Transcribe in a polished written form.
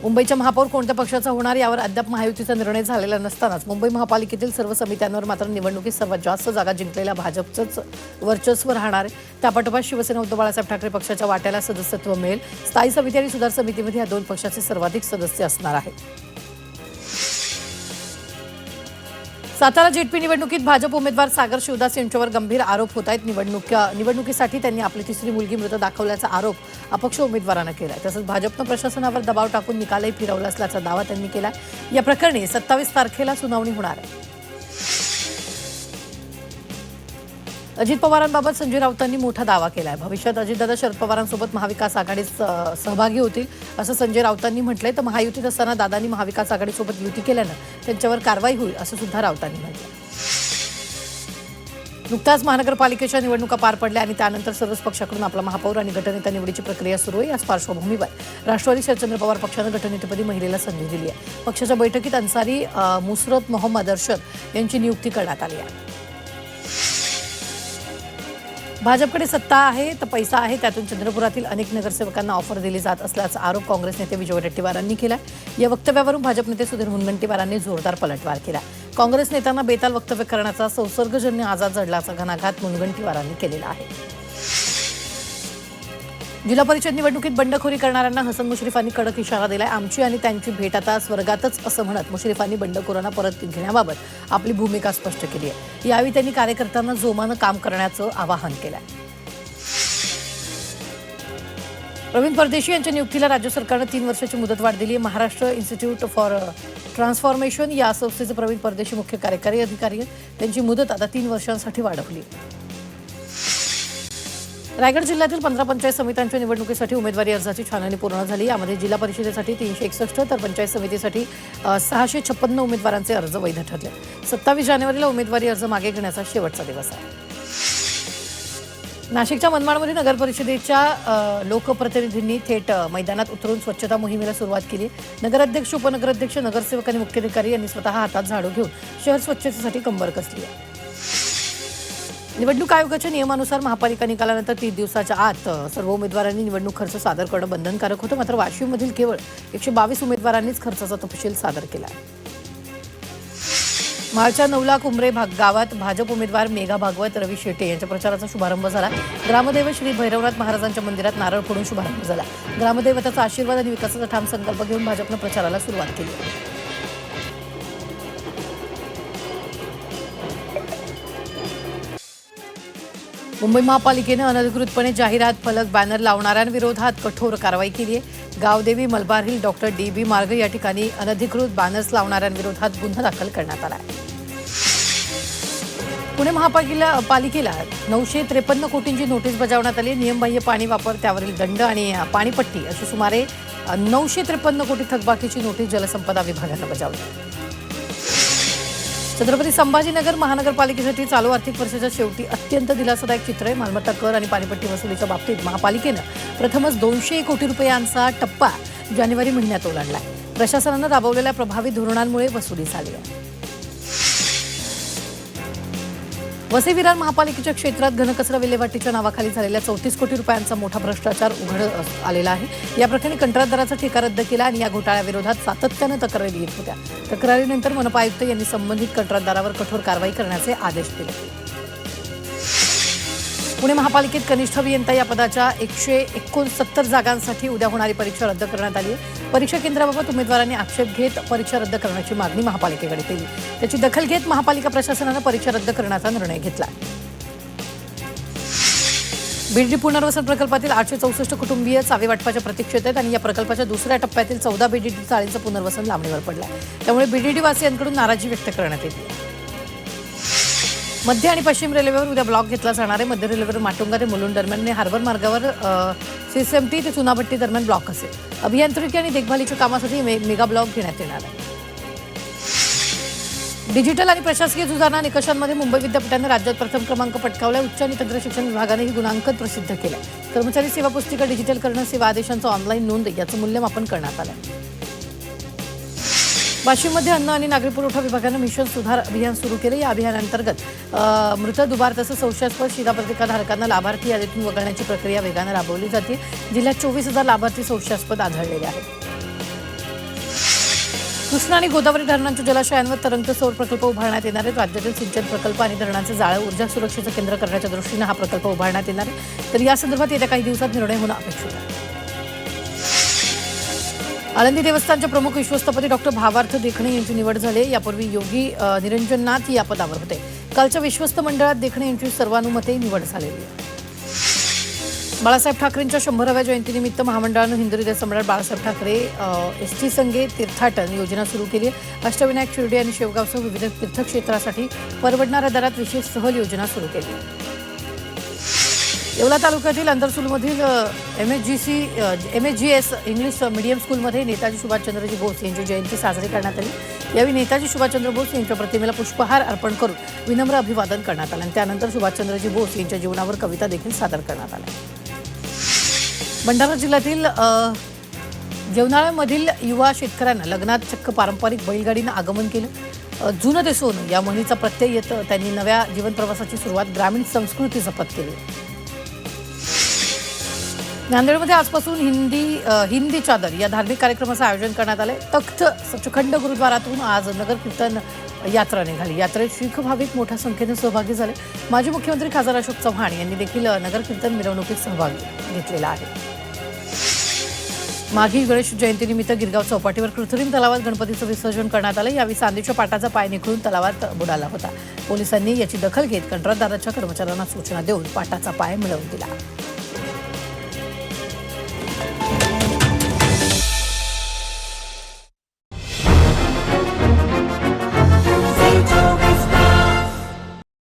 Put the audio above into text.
मुंबईच्या महापौर कोणत्या पक्षाचा होणार यावर अद्याप महायुतीचा निर्णय झालेला नसतानाच मुंबई महापालिकेतील सर्व समित्यांवर मात्र निवडणुकीत सर्वात जास्त जागा जिंकलेल्या भाजपचंच वर्चस्व राहणार आहे। त्यापाठोपाठ शिवसेना उद्धव बाळासाहेब ठाकरे पक्षाच्या वाट्याला सदस्यत्व मिळेल। स्थायी समिती आणि सुधार समितीमध्ये या दोन पक्षाचे सर्वाधिक सदस्य असणार आहेत। सातारा जेडपी निवडणुकीत भाजप उमेदवार सागर शिवदास यांच्यावर गंभीर आरोप होत आहेत। निवडणुकीसाठी त्यांनी आपली तिसरी मुलगी मृत दाखवल्याचा आरोप अपक्ष उमेदवारांना केलाय। तसंच भाजपनं प्रशासनावर दबाव टाकून निकालही फिरवला असल्याचा दावा त्यांनी केला। या प्रकरणी 27 तारखेला सुनावणी होणार आहे। अजित पवारांबाबत संजय राऊतांनी मोठा दावा केलाय। भविष्यात अजितदादा शरद पवारांसोबत महाविकास आघाडीत सहभागी होतील असं संजय राऊतांनी म्हटलंय। तर महायुतीत असताना दादांनी महाविकास आघाडीसोबत युती केल्यानं त्यांच्यावर कारवाई होईल असं सुद्धा राऊतांनी म्हटलं। नुकताच महानगरपालिकेच्या निवडणुका पार पडल्या आणि त्यानंतर सर्वच पक्षाकडून आपला महापौर आणि गटनेता निवडीची प्रक्रिया सुरू आहे। याच पार्श्वभूमीवर राष्ट्रवादी शरदचंद्र पवार पक्षानं गटनेतेपदी महिलेला संधी दिली आहे। पक्षाच्या बैठकीत अन्सारी मुसरत मोहम्मद अरशद यांची नियुक्ती करण्यात आली आहे। भाजपकडे सत्ता आहे तर पैसा आहे, त्यातून चंद्रपुरातील अनेक नगरसेवकांना ऑफर दिली जात असल्याचा आरोप काँग्रेस नेते विजय वडेट्टीवारांनी केला। या वक्तव्यावरून भाजप नेते सुधीर मुनगंटीवारांनी जोरदार पलटवार केला। काँग्रेस नेत्यांना बेताल वक्तव्य करण्याचा संसर्गजन्य आजार जडल्याचा घणाघात मुनगंटीवारांनी केलेला आहे। जिल्हा परिषद निवडणुकीत बंडखोरी करणाऱ्यांना हसन मुश्रीफांनी कडक इशारा दिलाय। आमची आणि त्यांची भेट आता स्वर्गातच असं म्हणत मुश्रीफांनी बंडखोरांना परत घेण्याबाबत आपली भूमिका स्पष्ट केली आहे। यावेळी त्यांनी कार्यकर्त्यांना जोमानं काम करण्याचं आवाहन केलंय। प्रवीण परदेशी यांच्या नियुक्तीला राज्य सरकारनं 3 वर्षाची मुदतवाढ दिली आहे। महाराष्ट्र इन्स्टिट्यूट फॉर ट्रान्सफॉर्मेशन या संस्थेचे प्रवीण परदेशी मुख्य कार्यकारी अधिकारी आहेत। त्यांची मुदत आता 3 वर्षांसाठी वाढवली। रायगड जिल्ह्यातील 15 पंचायत समित्यांच्या निवडणुकीसाठी उमेदवारी अर्जाची छाननी पूर्ण झाली। यामध्ये जिल्हा परिषदेसाठी 361 तर पंचायत समितीसाठी 656 उमेदवारांचे अर्ज वैध ठरले। 27 जानेवारीला उमेदवारी अर्ज मागे घेण्याचा शेवटचा दिवस आहे। नाशिकच्या मनमाडमध्ये नगर परिषदेच्या लोकप्रतिनिधींनी थेट मैदानात उतरून स्वच्छता मोहिमेला सुरुवात केली। नगराध्यक्ष, उपनगराध्यक्ष, नगरसेवक आणि मुख्याधिकारी यांनी स्वतः हातात झाडू घेऊन शहर स्वच्छतेसाठी कंबर कसली आहे। निवडणूक आयोगाच्या नियमानुसार महापालिका निकालानंतर 30 दिवसाच्या आत सर्व उमेदवारांनी निवडणूक खर्च सादर करणं बंधनकारक होतं। मात्र वाशिममधील केवळ 122 उमेदवारांनीच खर्चाचा तपशील सादर केला। माळच्या 9 लाख उमरे गावात भाजप उमेदवार मेघा भागवत, रवी शेटे यांच्या प्रचाराचा शुभारंभ झाला। ग्रामदैवत श्री भैरवनाथ महाराजांच्या मंदिरात नारळ फोडून शुभारंभ झाला। ग्रामदैवताचा आशीर्वाद आणि विकासाचा ठाम संकल्प घेऊन भाजपनं प्रचाराला सुरुवात केली। मुंबई महापालिकेनं अनधिकृतपणे जाहिरात फलक बॅनर लावणाऱ्यांविरोधात कठोर कारवाई केली आहे। Gavdevi, Malabar Hill, doctor DB Marg या ठिकाणी अनधिकृत बॅनर्स लावणाऱ्यांविरोधात गुन्हा दाखल करण्यात आला आहे। पुणे महापालिकेला 953 कोटींची नोटीस बजावण्यात आली। नियमबाह्य पाणी वापर, त्यावरील दंड आणि पाणीपट्टी अशी सुमारे 953 कोटी थकबाकीची नोटीस जलसंपदा विभागानं बजावली। छत्रपती संभाजीनगर महानगरपालिकेसाठी चालू आर्थिक वर्षाच्या शेवटी अत्यंत दिलासादायक चित्र आहे। मालमत्ता कर आणि पाणीपट्टी वसुलीच्या बाबतीत महापालिकेनं प्रथमच 200 कोटी रुपयांचा टप्पा जानेवारी महिन्यात ओलांडला। प्रशासनानं राबवलेल्या प्रभावी धोरणांमुळे वसुली झाली आहे। वसई विरार महापालिकेच्या क्षेत्रात घनकचरा विल्हेवाटीच्या नावाखाली झालेल्या 34 कोटी रुपयांचा मोठा भ्रष्टाचार उघड आलेला आहे। या प्रकरणी कंत्राटदाराचा ठेका रद्द केला आणि या घोटाळ्याविरोधात सातत्यानं तक्रारी येत होत्या। तक्रारीनंतर मनपा आयुक्त यांनी संबंधित कंत्राटदारावर कठोर कारवाई करण्याचे आदेश दिले। पुणे महापालिकेत कनिष्ठ अभियंता या पदाच्या 169 जागांसाठी उद्या होणारी परीक्षा रद्द करण्यात आली आहे। परीक्षा केंद्राबाबत उमेदवारांनी आक्षेप घेत परीक्षा रद्द करण्याची मागणी महापालिकेकडे केली। त्याची दखल घेत महापालिका प्रशासनानं परीक्षा रद्द करण्याचा निर्णय घेतला। बीडडी पुनर्वसन प्रकल्पातील 864 कुटुंबीय चावी वाटपाच्या प्रतीक्षेत आहेत आणि या प्रकल्पाच्या दुसऱ्या टप्प्यातील 14 बीडीडी चाळींचं पुनर्वसन लांबणीवर पडलं आहे। त्यामुळे बीडीडी वासियांकडून नाराजी व्यक्त करण्यात येते। मध्य आणि पश्चिम रेल्वेवर उद्या ब्लॉक घेतला जाणार आहे। मध्य रेल्वेवर माटुंगा ते मुलुंड दरम्यान हार्बर मार्गावर CSMT ते चुनाभट्टी दरम्यान ब्लॉक असेल। अभियांत्रिकी आणि देखभालीच्या कामासाठी मेगा ब्लॉक घेण्यात येणार आहे। डिजिटल आणि प्रशासकीय सुधारणा निकषांमध्ये मुंबई विद्यापीठाने राज्यात प्रथम क्रमांक पटकावला। उच्च आणि तंत्र शिक्षण विभागाने ही गुणांकन प्रसिद्ध केलं। कर्मचारी सेवा पुस्तिका डिजिटल करणं, सेवा आदेशांचं ऑनलाईन नोंद याचं मूल्यमापन करण्यात आलं। वाशिममध्ये अन्न आणि नागरी पुरवठा विभागानं मिशन सुधार अभियान सुरू केले। या अभियानांतर्गत मृत, दुबार तसंच संशयास्पद शिधापत्रिकाधारकांना लाभार्थी यादीतून वगळण्याची प्रक्रिया वेगानं राबवली जाते। जिल्ह्यात 24,000 लाभार्थी संशयास्पद आढळलेले आहेत। कृष्णा आणि गोदावरी धरणांच्या जलाशयांवर तरंगत सौर प्रकल्प उभारण्यात येणार आहेत. राज्यातील सिंचन प्रकल्प आणि धरणांचे जाळे ऊर्जा सुरक्षेचं केंद्र करण्याच्या दृष्टीनं हा प्रकल्प उभारण्यात येणार आहे. तर या संदर्भात येत्या काही दिवसात निर्णय होणं अपेक्षित आहे. आळंदी देवस्थानचे प्रमुख विश्वस्तपती डॉक्टर भावार्थ देखणे यांची निवड झाली. यापूर्वी योगी निरंजननाथ या पदावर होते. कालच्या विश्वस्त मंडळात देखणे यांची सर्वानुमते निवड झालेली आहे. बाळासाहेब ठाकरेंच्या 100व्या जयंतीनिमित्त महामंडळानं हिंदू हृदय सम्राट बाळासाहेब ठाकरे एसटी संघे तीर्थाटन योजना सुरू केली आहे. अष्टविनायक शिर्डी आणि शेवगावसह विविध तीर्थक्षेत्रासाठी परवडणाऱ्या दरात विशेष सहल योजना सुरू केली आहे. येवला तालुक्यातील अंदरसूलमधील MSGS इंग्लिश मीडियम स्कूलमध्ये नेताजी सुभाषचंद्रजी बोस यांची जयंती साजरी करण्यात आली. यावेळी नेताजी सुभाषचंद्र बोस यांच्या प्रतिमेला पुष्पहार अर्पण करून विनम्र अभिवादन करण्यात आलं आणि त्यानंतर सुभाषचंद्रजी बोस यांच्या जीवनावर कविता देखील सादर करण्यात आल्या. भंडारा जिल्ह्यातील जेवणाळ्यामधील युवा शेतकऱ्यांना लग्नात चक्क पारंपरिक बैलगाडीनं आगमन केलं. जुनं ते सोनं या म्हणीचा प्रत्यय येत त्यांनी नव्या जीवनप्रवासाची सुरुवात ग्रामीण संस्कृती जपत केली. नांदेडमध्ये आजपासून हिंदी चादर या धार्मिक कार्यक्रमाचं आयोजन करण्यात आलंय. तख्त सचखंड गुरुद्वारातून आज नगर कीर्तन यात्रा निघाली. यात्रेत शीख भाविक मोठ्या संख्येने सहभागी झाले. माजी मुख्यमंत्री खासदार अशोक चव्हाण यांनी देखील नगर कीर्तन मिरवणुकीत सहभाग घेतलेला आहे. माघी गणेश जयंतीनिमित्त गिरगाव चौपाटीवर कृत्रिम तलावात गणपतीचं विसर्जन करण्यात आलं. यावेळी चांदीच्या पाटाचा पाय निखळून तलावात बुडाला होता. पोलिसांनी याची दखल घेत कंत्राटदाराच्या कर्मचाऱ्यांना सूचना देऊन पाटाचा पाय मिळवून दिला.